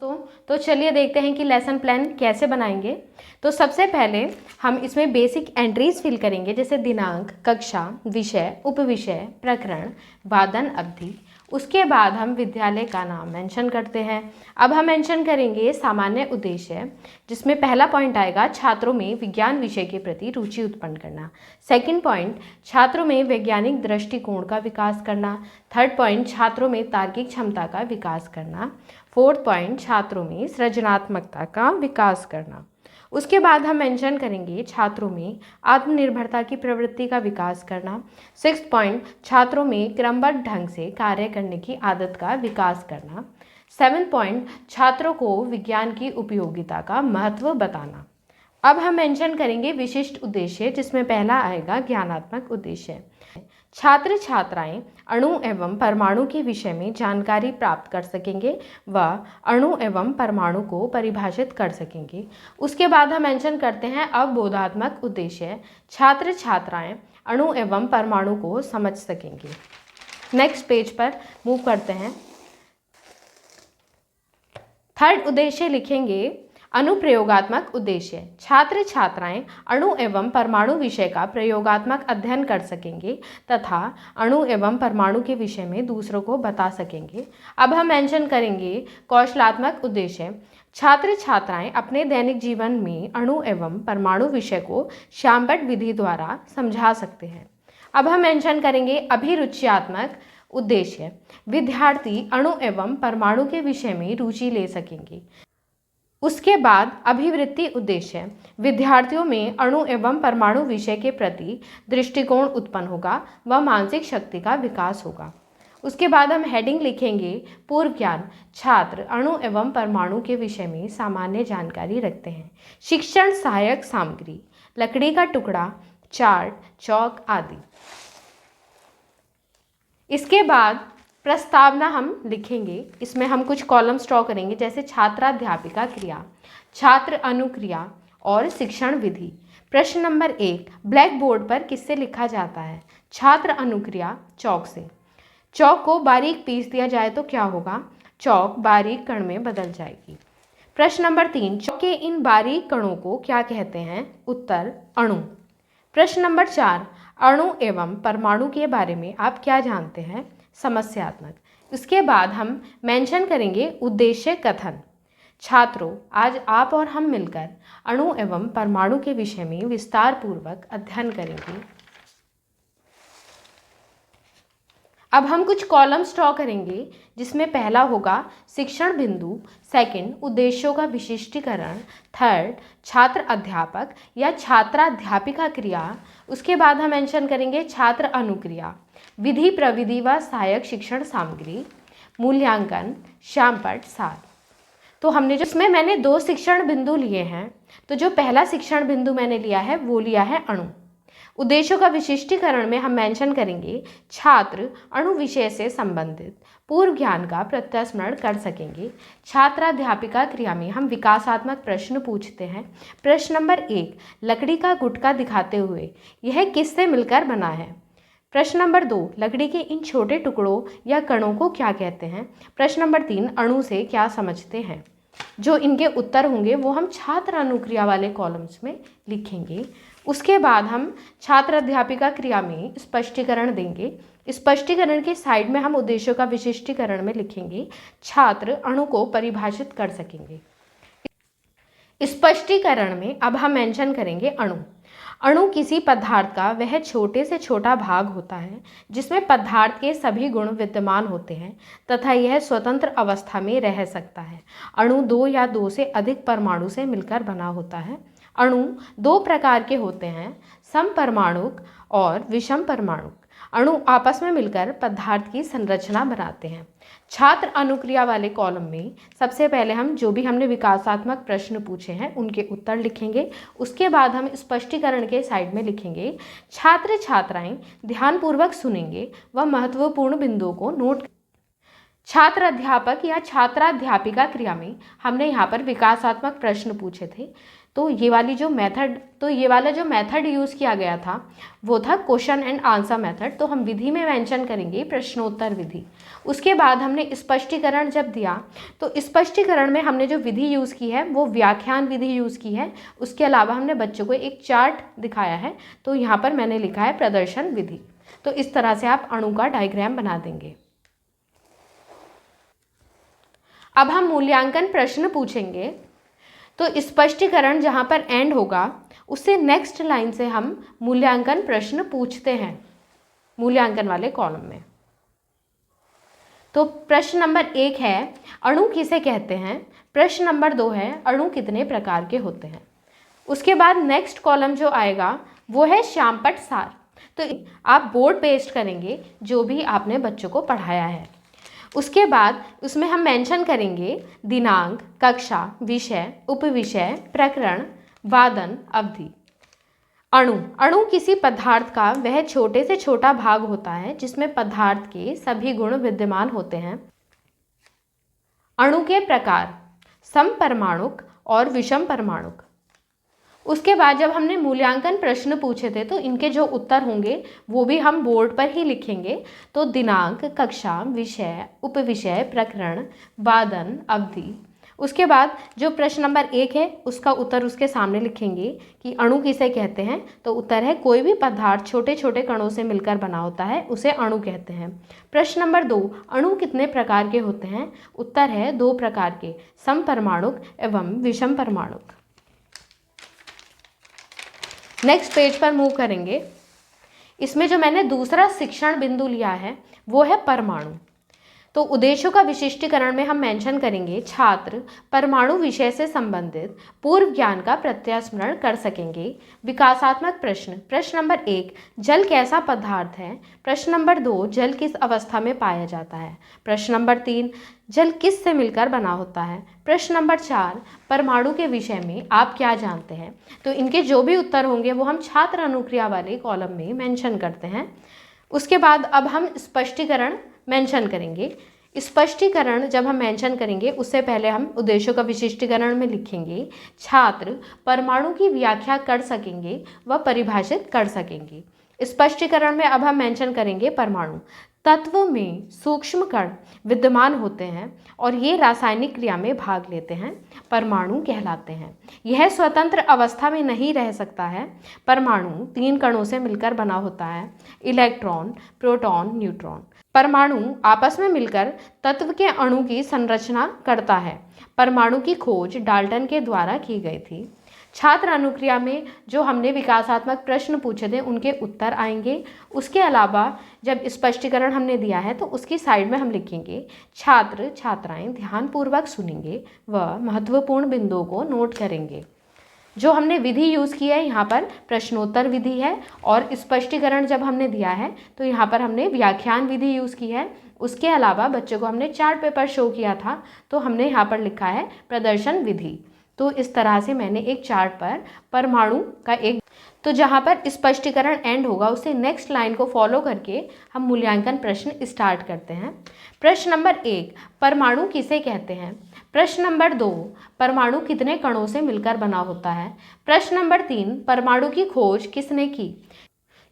तो चलिए देखते हैं कि लेसन प्लान कैसे बनाएंगे। तो सबसे पहले हम इसमें बेसिक एंट्रीज फिल करेंगे, जैसे दिनांक, कक्षा, विषय, उपविषय, प्रकरण, वादन अवधि। उसके बाद हम विद्यालय का नाम मेंशन करते हैं। अब हम मेंशन करेंगे सामान्य उद्देश्य, जिसमें पहला पॉइंट आएगा छात्रों में विज्ञान विषय के प्रति रुचि उत्पन्न करना। सेकंड पॉइंट, छात्रों में वैज्ञानिक दृष्टिकोण का विकास करना। थर्ड पॉइंट, छात्रों में तार्किक क्षमता का विकास करना। फोर्थ पॉइंट, छात्रों में सृजनात्मकता का विकास करना। उसके बाद हम मेंशन करेंगे छात्रों में आत्मनिर्भरता की प्रवृत्ति का विकास करना। सिक्स्थ पॉइंट, छात्रों में क्रमबद्ध ढंग से कार्य करने की आदत का विकास करना। सेवेंथ पॉइंट, छात्रों को विज्ञान की उपयोगिता का महत्व बताना। अब हम मेंशन करेंगे विशिष्ट उद्देश्य, जिसमें पहला आएगा ज्ञानात्मक उद्देश्य। छात्र छात्राएं अणु एवं परमाणु के विषय में जानकारी प्राप्त कर सकेंगे व अणु एवं परमाणु को परिभाषित कर सकेंगे। उसके बाद हम मेंशन करते हैं अवबोधात्मक उद्देश्य। छात्र छात्राएं अणु एवं परमाणु को समझ सकेंगे। नेक्स्ट पेज पर मूव करते हैं। थर्ड उद्देश्य लिखेंगे अनुप्रयोगात्मक उद्देश्य। छात्र छात्राएं अणु एवं परमाणु विषय का प्रयोगात्मक अध्ययन कर सकेंगे तथा अणु एवं परमाणु के विषय में दूसरों को बता सकेंगे। अब हम मेंशन करेंगे कौशलात्मक उद्देश्य। छात्र छात्राएं अपने दैनिक जीवन में अणु एवं परमाणु विषय को श्यामपट्ट विधि द्वारा समझा सकते हैं। अब हम मेंशन करेंगे अभिरुच्यात्मक उद्देश्य। विद्यार्थी अणु एवं परमाणु के विषय में रुचि ले सकेंगे। उसके बाद अभिवृत्ति उद्देश्य। विद्यार्थियों में अणु एवं परमाणु विषय के प्रति दृष्टिकोण उत्पन्न होगा व मानसिक शक्ति का विकास होगा। उसके बाद हम हेडिंग लिखेंगे पूर्व ज्ञान। छात्र अणु एवं परमाणु के विषय में सामान्य जानकारी रखते हैं। शिक्षण सहायक सामग्री, लकड़ी का टुकड़ा, चार्ट, चौक आदि। इसके बाद प्रस्तावना हम लिखेंगे। इसमें हम कुछ कॉलम्स ड्रॉ करेंगे, जैसे छात्राध्यापिका क्रिया, छात्र अनुक्रिया और शिक्षण विधि। प्रश्न नंबर 1, ब्लैक बोर्ड पर किससे लिखा जाता है? छात्र अनुक्रिया चौक से। चौक को बारीक पीस दिया जाए तो क्या होगा? चौक बारीक कण में बदल जाएगी। प्रश्न नंबर 3, चौक के इन बारीक कणों को क्या कहते हैं? उत्तर अणु। प्रश्न नंबर 4, अणु एवं परमाणु के बारे में आप क्या जानते हैं? समस्यात्मक। इसके बाद हम मेंशन करेंगे उद्देश्य कथन। छात्रों, आज आप और हम मिलकर अणु एवं परमाणु के विषय में विस्तार पूर्वक अध्ययन करेंगे। अब हम कुछ कॉलम्स ड्रॉ करेंगे, जिसमें पहला होगा शिक्षण बिंदु, सेकंड उद्देश्यों का विशिष्टीकरण, थर्ड छात्र अध्यापक या छात्राध्यापिका क्रिया। उसके बाद हम मेंशन करेंगे छात्र अनुक्रिया, विधि प्रविधि व सहायक शिक्षण सामग्री, मूल्यांकन, श्यामपट्ट, सार। तो हमने जो इसमें मैंने 2 शिक्षण बिंदु लिए हैं। तो जो पहला शिक्षण बिंदु मैंने लिया है वो लिया है अणु। उद्देश्यों का विशिष्टीकरण में हम मेंशन करेंगे छात्र अणु विषय से संबंधित पूर्व ज्ञान का प्रत्यास्मरण कर सकेंगे। छात्राध्यापिका क्रिया में हम विकासात्मक प्रश्न पूछते हैं। प्रश्न नंबर 1, लकड़ी का गुटका दिखाते हुए यह किससे मिलकर बना है? प्रश्न नंबर 2, लकड़ी के इन छोटे टुकड़ों या कणों को क्या कहते हैं? प्रश्न नंबर 3, अणु से क्या समझते हैं? जो इनके उत्तर होंगे वो हम छात्र अनुक्रिया वाले कॉलम्स में लिखेंगे। उसके बाद हम छात्र अध्यापिका क्रिया में स्पष्टीकरण देंगे। स्पष्टीकरण के साइड में हम उद्देश्यों का विशिष्टीकरण में लिखेंगे छात्र अणु को परिभाषित कर सकेंगे। स्पष्टीकरण में अब हम मेंशन करेंगे अणु। अणु किसी पदार्थ का वह छोटे से छोटा भाग होता है जिसमें पदार्थ के सभी गुण विद्यमान होते हैं तथा यह स्वतंत्र अवस्था में रह सकता है। अणु 2 या 2 से अधिक परमाणु से मिलकर बना होता है। अणु 2 प्रकार के होते हैं, समपरमाणुक और विषम परमाणुक। अणु आपस में मिलकर पदार्थ की संरचना बनाते हैं। छात्र अनुक्रिया वाले कॉलम में सबसे पहले हम जो भी हमने विकासात्मक प्रश्न पूछे हैं उनके उत्तर लिखेंगे। उसके बाद हम स्पष्टीकरण के साइड में लिखेंगे छात्र छात्राएं ध्यानपूर्वक सुनेंगे व महत्वपूर्ण बिंदुओं को नोट। छात्र अध्यापक या छात्राध्यापिका क्रिया में हमने यहाँ पर विकासात्मक प्रश्न पूछे थे तो ये वाला जो मेथड यूज़ किया गया था वो था क्वेश्चन एंड आंसर मेथड। तो हम विधि में मेंशन करेंगे प्रश्नोत्तर विधि। उसके बाद हमने स्पष्टीकरण जब दिया तो स्पष्टीकरण में हमने जो विधि यूज़ की है वो व्याख्यान विधि यूज़ की है। उसके अलावा हमने बच्चों को एक चार्ट दिखाया है, तो यहाँ पर मैंने लिखा है प्रदर्शन विधि। तो इस तरह से आप अणु का डायग्राम बना देंगे। अब हम मूल्यांकन प्रश्न पूछेंगे। तो स्पष्टीकरण जहाँ पर एंड होगा उससे नेक्स्ट लाइन से हम मूल्यांकन प्रश्न पूछते हैं मूल्यांकन वाले कॉलम में। तो प्रश्न नंबर 1 है अणु किसे कहते हैं। प्रश्न नंबर 2 है अणु कितने प्रकार के होते हैं। उसके बाद नेक्स्ट कॉलम जो आएगा वो है श्यामपट्ट सार। तो आप बोर्ड पेस्ट करेंगे जो भी आपने बच्चों को पढ़ाया है। उसके बाद उसमें हम मेंशन करेंगे दिनांक, कक्षा, विषय, उपविषय, प्रकरण, वादन, अवधि। अणु किसी पदार्थ का वह छोटे से छोटा भाग होता है जिसमें पदार्थ के सभी गुण विद्यमान होते हैं। अणु के प्रकार समपरमाणुक और विषम परमाणुक। उसके बाद जब हमने मूल्यांकन प्रश्न पूछे थे तो इनके जो उत्तर होंगे वो भी हम बोर्ड पर ही लिखेंगे। तो दिनांक, कक्षा, विषय, उपविषय, प्रकरण, वादन, अवधि। उसके बाद जो प्रश्न नंबर 1 है उसका उत्तर उसके सामने लिखेंगे कि अणु किसे कहते हैं। तो उत्तर है कोई भी पदार्थ छोटे छोटे कणों से मिलकर बना होता है उसे अणु कहते हैं। प्रश्न नंबर 2 अणु कितने प्रकार के होते हैं। उत्तर है 2 प्रकार के, समपरमाणुक एवं विषम परमाणुक। नेक्स्ट पेज पर मूव करेंगे। इसमें जो मैंने दूसरा शिक्षण बिंदु लिया है वो है परमाणु। तो उद्देश्यों का विशिष्टीकरण में हम मेंशन करेंगे छात्र परमाणु विषय से संबंधित पूर्व ज्ञान का प्रत्यास्मरण कर सकेंगे। विकासात्मक प्रश्न। प्रश्न नंबर 1 जल कैसा पदार्थ है। प्रश्न नंबर 2 जल किस अवस्था में पाया जाता है। प्रश्न नंबर 3 जल किस से मिलकर बना होता है। प्रश्न नंबर 4 परमाणु के विषय में आप क्या जानते हैं। तो इनके जो भी उत्तर होंगे वो हम छात्र अनुक्रिया वाले कॉलम में मेंशन करते हैं। उसके बाद अब हम स्पष्टीकरण मेंशन करेंगे। स्पष्टीकरण जब हम मेंशन करेंगे उससे पहले हम उद्देश्यों का विशिष्टीकरण में लिखेंगे छात्र परमाणु की व्याख्या कर सकेंगे व परिभाषित कर सकेंगे। स्पष्टीकरण में अब हम मेंशन करेंगे परमाणु तत्व में सूक्ष्म कण विद्यमान होते हैं और ये रासायनिक क्रिया में भाग लेते हैं, परमाणु कहलाते हैं। यह स्वतंत्र अवस्था में नहीं रह सकता है। परमाणु 3 कणों से मिलकर बना होता है, इलेक्ट्रॉन, प्रोटॉन, न्यूट्रॉन। परमाणु आपस में मिलकर तत्व के अणु की संरचना करता है। परमाणु की खोज डाल्टन के द्वारा की गई थी। छात्र अनुक्रिया में जो हमने विकासात्मक प्रश्न पूछे थे उनके उत्तर आएंगे। उसके अलावा जब स्पष्टीकरण हमने दिया है तो उसकी साइड में हम लिखेंगे छात्र छात्राएं ध्यानपूर्वक सुनेंगे व महत्वपूर्ण बिंदुओं को नोट करेंगे। जो हमने विधि यूज़ की है यहाँ पर प्रश्नोत्तर विधि है और स्पष्टीकरण जब हमने दिया है तो यहाँ पर हमने व्याख्यान विधि यूज़ की है। उसके अलावा बच्चों को हमने चार्ट पेपर शो किया था तो हमने यहाँ पर लिखा है प्रदर्शन विधि। तो इस तरह से मैंने एक चार्ट पर परमाणु का तो जहाँ पर स्पष्टीकरण एंड होगा उससे नेक्स्ट लाइन को फॉलो करके हम मूल्यांकन प्रश्न स्टार्ट करते हैं। प्रश्न नंबर 1 परमाणु किसे कहते हैं। प्रश्न नंबर 2 परमाणु कितने कणों से मिलकर बना होता है। प्रश्न नंबर 3 परमाणु की खोज किसने की।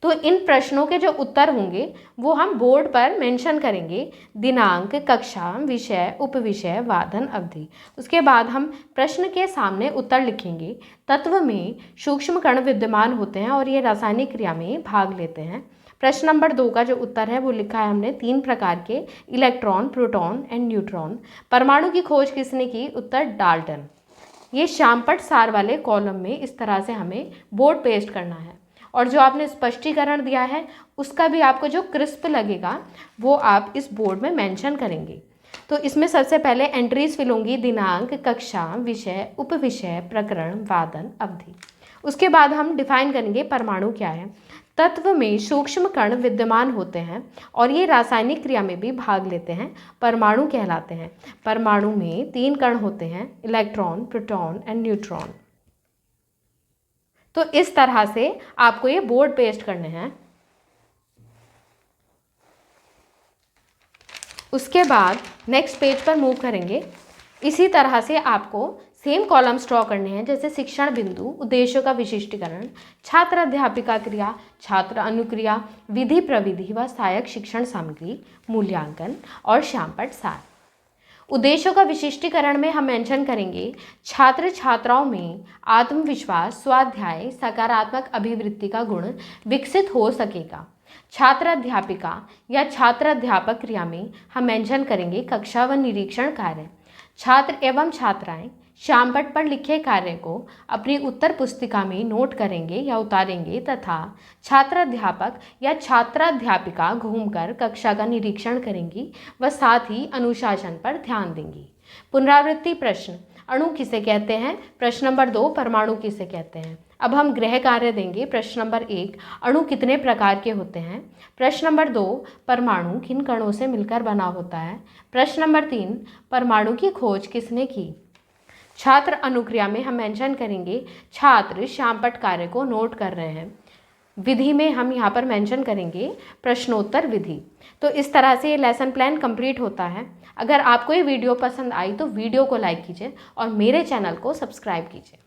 तो इन प्रश्नों के जो उत्तर होंगे वो हम बोर्ड पर मेंशन करेंगे दिनांक, कक्षा, विषय, उपविषय, वादन, अवधि। उसके बाद हम प्रश्न के सामने उत्तर लिखेंगे तत्व में सूक्ष्म कण विद्यमान होते हैं और ये रासायनिक क्रिया में भाग लेते हैं। प्रश्न नंबर 2 का जो उत्तर है वो लिखा है हमने 3 प्रकार के, इलेक्ट्रॉन, प्रोटॉन एंड न्यूट्रॉन। परमाणु की खोज किसने की। उत्तर डाल्टन। ये श्यामपट्ट सार वाले कॉलम में इस तरह से हमें बोर्ड पेस्ट करना है और जो आपने स्पष्टीकरण दिया है उसका भी आपको जो क्रिस्प लगेगा वो आप इस बोर्ड में मेंशन करेंगे। तो इसमें सबसे पहले एंट्रीज फिल होंगी दिनांक, कक्षा, विषय, उपविषय, प्रकरण, वादन, अवधि। उसके बाद हम डिफाइन करेंगे परमाणु क्या है। तत्व में सूक्ष्म कण विद्यमान होते हैं और ये रासायनिक क्रिया में भी भाग लेते हैं, परमाणु कहलाते हैं। परमाणु में 3 कण होते हैं, इलेक्ट्रॉन, प्रोटॉन एंड न्यूट्रॉन। तो इस तरह से आपको ये बोर्ड पेस्ट करने हैं। उसके बाद नेक्स्ट पेज पर मूव करेंगे। इसी तरह से आपको सेम कॉलम्स ड्रॉ करने हैं, जैसे शिक्षण बिंदु, उद्देश्यों का विशिष्टीकरण, छात्र अध्यापिका क्रिया, छात्र अनुक्रिया, विधि प्रविधि व सहायक शिक्षण सामग्री, मूल्यांकन और श्यामपट्ट सार। उद्देश्यों का विशिष्टीकरण में हम मेंशन करेंगे छात्र छात्राओं में आत्मविश्वास, स्वाध्याय, सकारात्मक अभिवृत्ति का गुण विकसित हो सकेगा। छात्र अध्यापिका या छात्र अध्यापक क्रिया में हम मेंशन करेंगे कक्षा व निरीक्षण कार्य। छात्र एवं छात्राएं श्यामपट्ट पर लिखे कार्य को अपनी उत्तर पुस्तिका में नोट करेंगे या उतारेंगे तथा छात्र अध्यापक या छात्राध्यापिका घूमकर कक्षा का निरीक्षण करेंगी व साथ ही अनुशासन पर ध्यान देंगी। पुनरावृत्ति प्रश्न, अणु किसे कहते हैं? प्रश्न नंबर 2, परमाणु किसे कहते हैं? अब हम गृह कार्य देंगे। प्रश्न नंबर 1, अणु कितने प्रकार के होते हैं? प्रश्न नंबर 2, परमाणु किन कणों से मिलकर बना होता है? प्रश्न नंबर 3, परमाणु की खोज किसने की? छात्र अनुक्रिया में हम मेंशन करेंगे छात्र श्यामपट्ट कार्य को नोट कर रहे हैं। विधि में हम यहाँ पर मेंशन करेंगे प्रश्नोत्तर विधि। तो इस तरह से ये लेसन प्लान कंप्लीट होता है। अगर आपको ये वीडियो पसंद आई तो वीडियो को लाइक कीजिए और मेरे चैनल को सब्सक्राइब कीजिए।